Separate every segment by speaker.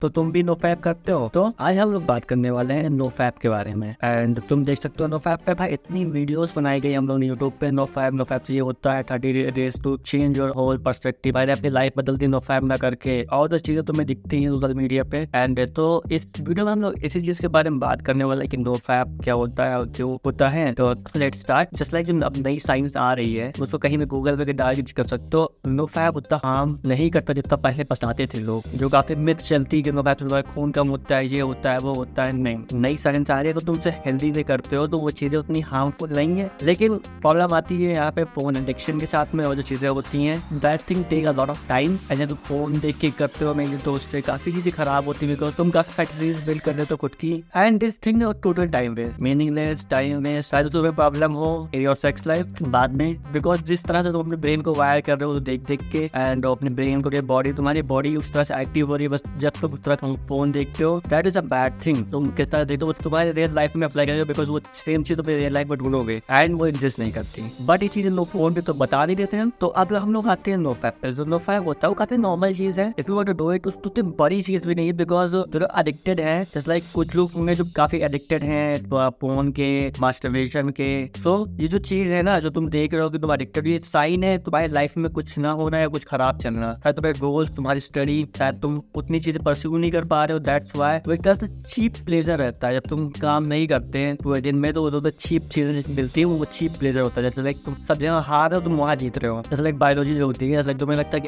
Speaker 1: तो तुम भी नो फैप करते हो। तो आज हम लोग बात करने वाले हैं नो फैप के बारे में। एंड तुम देख सकते हो नो फैप पे भाई इतनी वीडियोस बनाई गई हम लोग ने यूट्यूब पे। नो फैप से ये होता है 30 days to change your whole perspective. भाई अपनी लाइफ बदलती नो फैप ना करके और तो चीजें तुम्हें दिखती हैं सोशल मीडिया पे। एंड तो इस वीडियो में हम लोग इसी चीज के बारे में बात करने वाले हैं कि नो फैप क्या होता है और क्यों होता है। तो लेट्स स्टार्ट। जस्ट लाइक जो अब नई साइंस आ रही है उसको कहीं भी गूगल पे डाल कर सकते हो। नो फैप उतना हार्म नहीं करता जितना पहले बताते थे लोग, जो काफी मिथ चलती कि नो फैप से खून कम होता है, ये होता है वो होता है। नहीं, नई साइंस आ रही है तो तुमसे हेल्दी से करते हो तो वो चीजें उतनी हार्मफुल नहीं है। लेकिन प्रॉब्लम आती है यहाँ पे फोन एडिक्शन के साथ में। और जो चीजें होती हैं that thing take a lot of time. And तुम फोन देख के करते हो मेरे दोस्त से काफी चीजें खराब होती है बिकॉज तुम काफी फैक्ट्रीज बिल्ड कर देते हो खुद की। And this thing total time waste, meaningless time waste. शायद तुम्हें प्रॉब्लम हो इन योर सेक्स लाइफ बाद में, बिकॉज जिस तरह से तुम अपने ब्रेन को वायर कर रहे हो देख के एंड अपने ब्रेन को बॉडी तुम्हारी बॉडी उस तरह से एक्टिव हो रही है बस जब तुम उस तरह तुम फोन देखते हो। That is a bad thing. तुम किस तरह देखते हो तुम्हारे रियल लाइफ में अप्लाई करोगे बिकॉज वो सेम चीज तुम्हें रियल लाइफ में ढूंढोगे एंड वो एग्जिस्ट नहीं करती। बट ये चीजें लोग फोन पे तो बता नहीं देते हैं। तो अब हम लोग आते हैं नो फैप पे। जो नो फैप होता है वो काफी नॉर्मल चीज है। If you want to do it तो बड़ी चीज भी नहीं है बिकॉज जो एडिक्टेड है जस्ट लाइक कुछ लोग होंगे जो काफी एडिक्टेड हैं फोन के, मास्टरबेशन के। सो ये जो चीज है ना जो तुम देख रहे हो कि तुम एडिक्टेड, ये साइन है तुम्हारी लाइफ में कुछ ना होना है, कुछ खराब चलना है। तुम्हारे गोल्स, तुम्हारी स्टडी, शायद तुम उतनी चीजें परस्यू नहीं कर पा रहे हो। दैट्स व्हाई वो एक तरह से चीप प्लेजर रहता है। जब तुम काम नहीं करते हैं पूरे दिन में तो चीप चीजें मिलती है, वो चीप प्लेजर होता है। जैसे लाइक तुम सब जगह हार हो तुम वहाँ जीत रहे हो। जैसे लाइक बायोलॉजी जो होती है, जैसे तुम्हें लगता है कि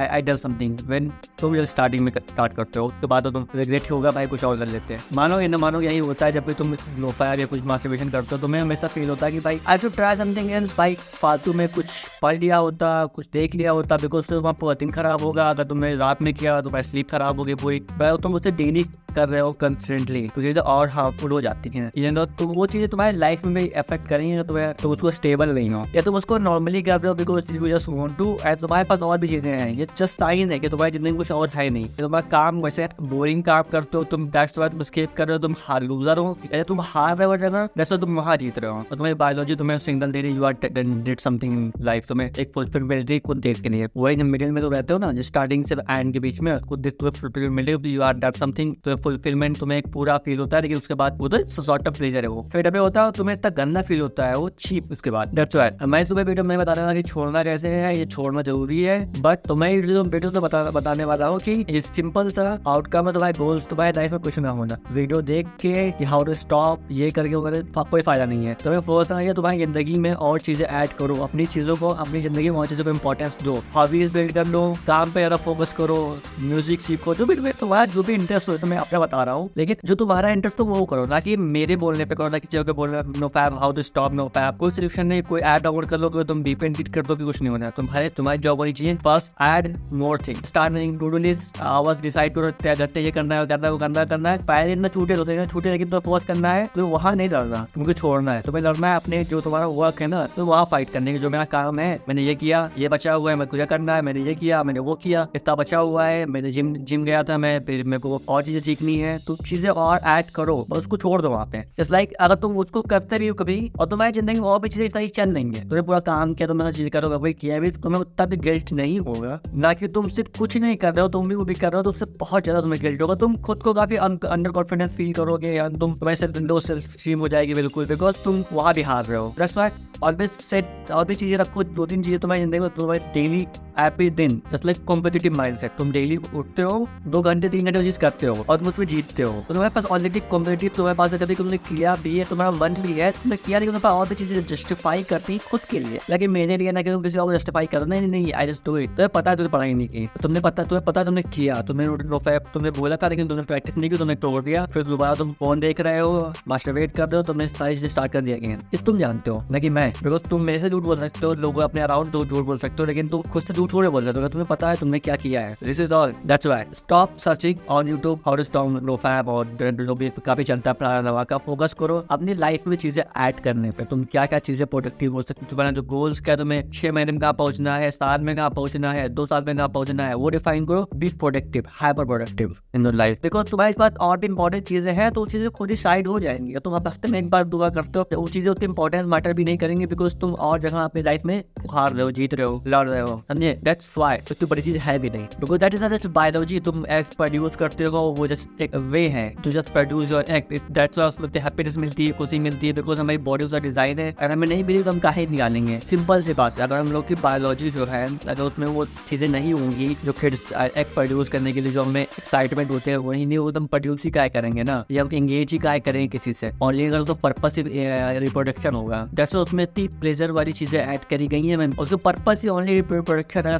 Speaker 1: आई डन समथिंग व्हेन तुम जब स्टार्टिंग में स्टार्ट करते हो उसके बाद तो तुम रिग्रेट होगा भाई कुछ और कर लेते हैं। मानो या ना मानो यही होता है जब भी तुम नो फैप या कुछ मास्टरबेशन करते हो तुम्हें हमेशा फील होता है कि भाई I should try something else. भाई फालतू में कुछ पढ़ लिया होता, कुछ देख लिया होता बिकॉज वहाँ पूरा दिन खराब होगा। अगर तुमने रात में किया तो भाई स्लीप खराब होगी पूरी। तुम उसे डेली कर रहे हो कंस्टेंटली तो चीजें और हार्मफुल हो जाती हैं। तो वो चीजें तुम्हारी लाइफ में भी इफेक्ट करेंगे तो उसको स्टेबल नहीं हो या तुम उसको नॉर्मली कर रहे हो because you just want to. And तुम्हारे पास और भी चीजें हैं, ये जस्ट साइन है कि तुम्हारी जिंदगी में कुछ और है नहीं। तुम्हारा काम वैसे बोरिंग काम करते हो तुम, दैट्स व्हाई तुम स्किप कर रहे हो, तुम हार लूजर हो। तुम हार रहे हो जगह जैसे तुम वहाँ जीत रहे हो। और तुम्हारी बायोलॉजी तुम्हें सिग्नल दे रही you are did something in life. तुम्हें एक फुलफिलमेंट खुद देख के नहीं है। वही जब मिडिल में तो रहते हो ना स्टार्टिंग से एंड के बीच में खुद तुम्हें फुलफिलमेंट मिले यू आर डन समथिंग। तो फुलफिलमेंट तुम्हें एक पूरा फील होता है लेकिन उसके बाद वो तो सॉर्ट ऑफ प्लेजर है। वो फिर अभी होता है तुम्हें इतना गंदा फील होता है वो चीप उसके बाद। दैट्स व्हाई मैं सुबह वीडियो में बता रहा था कि छोड़ना कैसे है, ये छोड़ना जरूरी है। बट तुम्हें वीडियो से बताने वाला हूँ कि ये सिंपल सा आउटकम है तुम्हारे गोल्स, तुम्हारे लाइफ में कुछ ना होना। वीडियो देख के हाउ टू स्टॉप ये करके वगैरह कोई फायदा नहीं है। तुम्हें फोर्स है तुम्हारी जिंदगी में और चीजें ऐड करो, अपनी चीजों को अपनी जिंदगी में और चीजों को इंपॉर्टेंस दो, हॉबीज बिल्ड कर लो, काम पे ज्यादा फोकस करो, म्यूजिक सीखो, जो भी तुम्हारा जो भी इंटरेस्ट हो। तो मैं अपना बता रहा हूँ लेकिन जो तुम्हारा इंटरेस्ट हो वो करो, ना कि मेरे बोलने पे करो, ना कि बोलना no fap how to stop no fap. कोई सिलेक्शन नहीं, कोई ऐड डाउनलोड कर लो तो तुम डिपेंड कर दो कि कुछ नहीं होना। तुम्हारी जॉब होनी चाहिए बस add more thing, start making to do list, आवाज डिसाइड करो क्या करते ये करना है करना है वो करना है। पहले इतना छूटे होते हैं छूटे लेकिन तो फोकस करना है तो वहाँ नहीं लड़ना, तुमको छोड़ना है। तुम्हें लड़ना है अपने जो तुम्हारा वर्क है ना तो वहाँ फाइट करने की। जो मेरा काम है मैंने ये किया, ये बचा हुआ है मैं कुछ करना है, मैंने ये किया, मैंने वो किया, इतना बचा हुआ है, मैंने जिम गया था मैं, फिर मेरे को और चीजें सीखनी है तो चीजें और ऐड करो और उसको छोड़ दो वहाँ पे। जस्ट लाइक अगर तुम उसको करते रही हो कभी और तुम्हारी जिंदगी में और भी चीजें सही चल नहीं है, तुम्हें पूरा काम किया तुम चीज करोगे भाई किया भी तुम्हें उतना भी गिल्ट नहीं होगा। ना कि तुम सिर्फ कुछ नहीं कर रहे हो तुम भी वो भी कर रहे हो तो उससे बहुत ज्यादा तुम्हें गिल्ट होगा। तुम खुद को काफी अंडर कॉन्फिडेंस फील करोगे या तुम्हारे सेल्फ स्टीम हो जाएगी बिल्कुल बिकॉज तुम वहाँ भी हार रहे हो। दैट्स व्हाई ऑलवेज सेट और भी चीजें रखो, 2-3 चीजें तुम्हारी जिंदगी में तुम्हारे डेली हैप्पी दिन। जस्ट लाइक कॉम्पिटिटिव माइंडसेट, तुम डेली उठते हो 2 घंटे 3 घंटे चीज करते हो और तुम उसमें जीतते हो तो तुम्हारे पास ऑलरेडी कॉम्पिटिटिव तुम्हारे पास कभी तुमने किया भी है, तुम्हारा मन भी है, तुमने किया नहीं, तुम्हारे पास और भी चीजें जस्टिफाई करती खुद के लिए। लेकिन मेरे लिए ना कि तुम किसी और को जस्टिफाई करो, नहीं आई जस्ट डू इट। तुम्हें पता है तुमने पढ़ाई नहीं की, तुम्हें पता तुमने किया, तुमने बोला था लेकिन तुमने प्रैक्टिस नहीं की, तुमने तोड़ दिया। फिर दोबारा तुम फोन देख रहे हो, मास्टरबेट कर रहे हो, तुमने सारी चीजें स्टार्ट कर दिया गया। ये तुम जानते हो ना कि मैं, बिकॉज तुम मेरे से झूठ बोल सकते हो, लोग अपने अराउंड तो झूठ बोल सकते हो लेकिन तुम खुद से झूठ थोड़े बोल सकते हो। तुम्हें पता है तुमने क्या किया है। This is all. That's why stop searching on YouTube how to strong no fap और जो भी काफी चलता है पुराना नवा का, फोकस करो अपनी लाइफ में चीजें ऐड करने पे। तुम क्या क्या चीजें प्रोडक्टिव हो सकती है, तुम्हारा जो गोल्स क्या, तुम्हें 6 महीने में कहाँ पहुंचना है, साल में कहाँ पहुंचना है, 2 साल में कहाँ पहुंचना है, वो डिफाइन करो। Be productive, hyper productive in your life, because तुम्हारे पास और भी इंपॉर्टेंट चीजें हैं, तो वो चीजें खुद ही साइड हो जाएंगी। तुम आप हफ्ते में एक बार दुआ करते हो, वो चीजें उतनी इंपॉर्टेंट मैटर भी नहीं करेंगे, बिकॉज तुम और जगह अपनी लाइफ में हार रहे हो, जीत रहे हो, लड़ रहे हो, समझे? दैट्स व्हाई इतनी बड़ी चीज है भी नहीं, because that is just biology. तुम एग प्रोड्यूस करते हो, वो जस्ट एक वे है to just produce your egg. That's why उसमें हैप्पीनेस मिलती है, खुशी मिलती है, बिकॉज हमारी बॉडी उसका डिजाइन है। अगर हमें नहीं मिली तो हम काहे निकालेंगे? सिंपल सी बात है। अगर हम लोग की बायोलॉजी जो है, अगर उसमें वो चीजें नहीं होंगी जो किड्स एग प्रोड्यूस करने के लिए जो हमें एक्साइटमेंट होते हैं, वही नहीं, वो तो हम प्रोड्यूस ही क्या करेंगे ना, या हम एंगेज ही क्या करेंगे किसी से। ओनली अगर तो पर्पस रिप्रोडक्शन होगा, जैसे उसमें इतनी प्लेजर वाली चीजें ऐड करी गई है, उसका पर्पस ही ओनली रिप्रोडक्शन।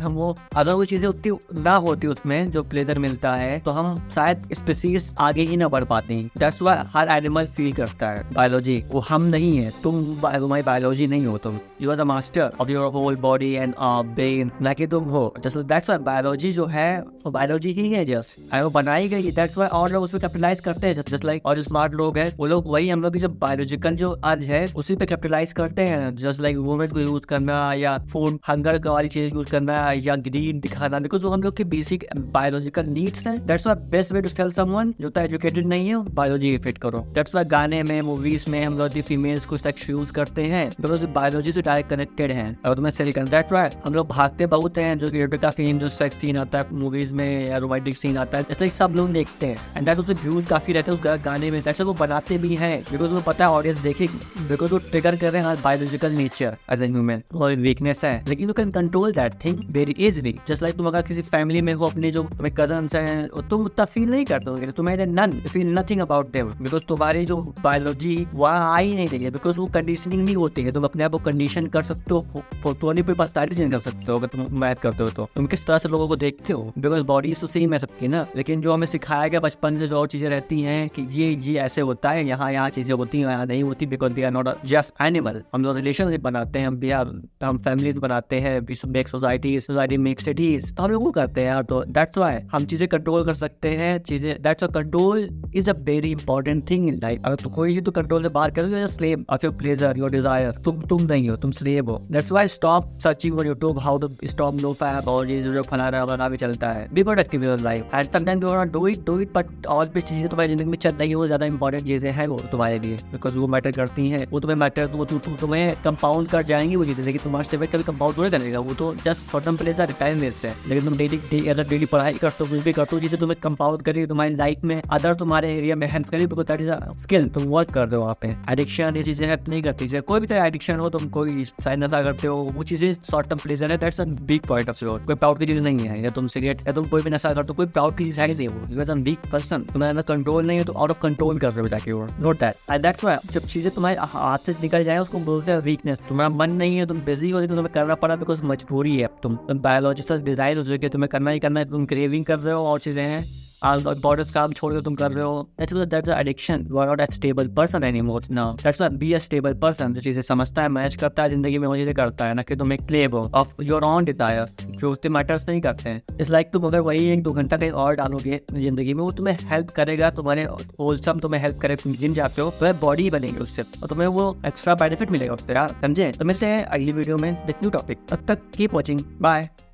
Speaker 1: अगर वो चीजें उतनी ना होती उसमें जो प्लेजर मिलता है, तो हम शायद स्पीसीज आगे ही ना बढ़ पाते। That's why her animal feel करता है बायोलॉजी, वो हम नहीं है। तुम्हारी बायोलॉजी नहीं हो, तुम you are the master of your whole body and brain, ना कि तुम हो। दैट्स व्हाई बायोलॉजी जो है वो बायोलॉजी ही है, जस्ट वो बनाई गई। दैट्स व्हाई और लोग उस पर कैपिटलाइज करते हैं, जस्ट लाइक और स्मार्ट लोग हैं वो लोग, वही हम लोग की जो बायोलॉजिकल जो अर्ज है उसी पे कैपिटलाइज करते हैं। जस्ट लाइक वुमेन को यूज करना, या फूड हंगर वाली चीज यूज करना, या ग्रीन दिखाना, बिकॉज वो हम लोग के बेसिक बायोलॉजिकल नीड्स हैं। That's why best way to tell someone जो एजुकेटेड नहीं है, बायोलॉजी फिट करो। दैट्स व्हाई गाने में, मूवीज में हम लोग फीमेल्स को सेक्स यूज करते हैं, बिकॉज बायोलॉजी से डायरेक्ट कनेक्टेड है। और तुम्हें सही करना, दैट्स व्हाई हम लोग भागते बहुत हैं, जो एरोटिका सीन, जो सेक्स सीन आता है मूवीज में, या रोमांटिक सीन आता है, इसलिए सब लोग देखते हैं। एंड दैट उससे व्यूज काफी रहते हैं उस गाने में। दैट्स वो बनाते भी हैं, बिकॉज वो पता है ऑडियंस देखेगी, बिकॉज वो ट्रिगर कर रहे हैं biological nature as a human, और वीकनेस है। लेकिन you can control that thing very easily. Just like तुम अगर किसी फैमिली में हो, अपने जो तुम्हारे कजन्स हैं, तुम उतना फील नहीं करते होगे, तुम्हारे none feel nothing about them, because तुम्हारी जो बायोलॉजी वहाँ आ ही नहीं रही है, बिकॉज वो कंडीशनिंग नहीं होती है। तुम अपने आप को कंडीशन कर सकते हो, फोटोनी पे पर्सनैलिटी चेंज कर सकते हो। अगर तुम मैथ करते हो तो तुम किस तरह से लोगों को देखते हो, बिकॉज बॉडी तो सेम है सबकी ना। लेकिन जो हमें सिखाया गया बचपन से, जो और चीजें रहती हैं कि ये ऐसे होता है, यहाँ चीजें होती हैं, यहाँ नहीं होती, because we are not just animal. हम लोग रिलेशनशिप बनाते हैं, हम फैमिलीज बनाते हैं, मेक सोसाइटी मेक सिटीज, तो हम लोग वो करते हैं यार। तो दैट्स व्हाई हम चीजें कंट्रोल कर सकते हैं, चीजें। That's control is a very important thing in life. अगर कोई चीज तो कंट्रोल से बाहर करोगे, you are slave of your pleasure, your desire. तुम नहीं हो, तुम स्लेव हो। That's why stop searching on YouTube how to stop no fap, और ये जो फलाना भी चलता है। Be productive in your life and sometimes you do it, but और भी चीजें तुम्हारी जिंदगी में चल रही है, वो ज्यादा इंपॉर्टेंट चीजें हैं वो तुम्हारे लिए, बिकॉज वो मैटर करती हैं। वो तुम्हें मैटर, वो तुम्हें कंपाउंड कर जाएंगी वो चीजें, लेकिन तुम्हारा स्टेप कभी कंपाउंड थोड़ी करेगा, वो तो just for pleasure time waste है। लेकिन तुम डेली पढ़ाई करते हो, कुछ भी करते हो जिसे तुम्हें कंपाउंड करेगी तुम्हारी लाइफ में, अदर तुम्हारे एरिया में हेल्प करेगी, because that is a skill, तुम वर्क कर रहे हो वहाँ पे। एडिक्शन ये चीजें हेल्प नहीं करती, कोई भी तरह एडिक्शन हो, तुम कोई साइड नशा करते हो, वो चीजें शॉर्ट टर्म प्लेजर है। That's a big point of your, कोई प्राउड की चीज नहीं है। या तुम सिगरेट, या तुम कोई भी नशा करते हो, कोई प्राउड की चीज है नहीं, वो बिकॉज बिग पर्सन, तुम्हारा कंट्रोल नहीं है, तो आउट ऑफ कंट्रोल कर रहे हो जाके, note that. And that's why जब चीजें तुम्हारे हाथ से निकल जाए उसको बोलते हैं वीकनेस। तुम्हारा मन नहीं है, तुम बिजी हो, लेकिन तुम्हें करना पड़ा बिकॉज मजबूरी है। तुम बायोलॉजिकल डिजाइन हो चुके, तुम्हें करना ही करना है, तुम क्रेविंग कर रहे हो और चीजें हैं, इंपॉर्टेंट काम छोड़ के तुम कर रहे हो। That's addiction, you are not a stable person anymore now. That's why be a stable person, जो चीजें समझता है, मैच करता है जिंदगी में, वो चीजें करता है, ना कि तुम एक स्लेव हो ऑफ योर ओन डिजायर, जो उसके मैटर्स नहीं करते हैं। इट्स लाइक तुम अगर वही 1-2 घंटा कहीं और डालोगे जिंदगी में, वो तुम्हें हेल्प करेगा, तुम्हारे होलसम तुम्हें हेल्प करेगा, तुम जिम जाते हो तुम्हें बॉडी बनेगी उससे, और तुम्हें वो एक्स्ट्रा बेनिफिट मिलेगा उससे यार, समझे? तो मिलते हैं अगली वीडियो में विद न्यू टॉपिक। तब तक कीप वॉचिंग, बाय।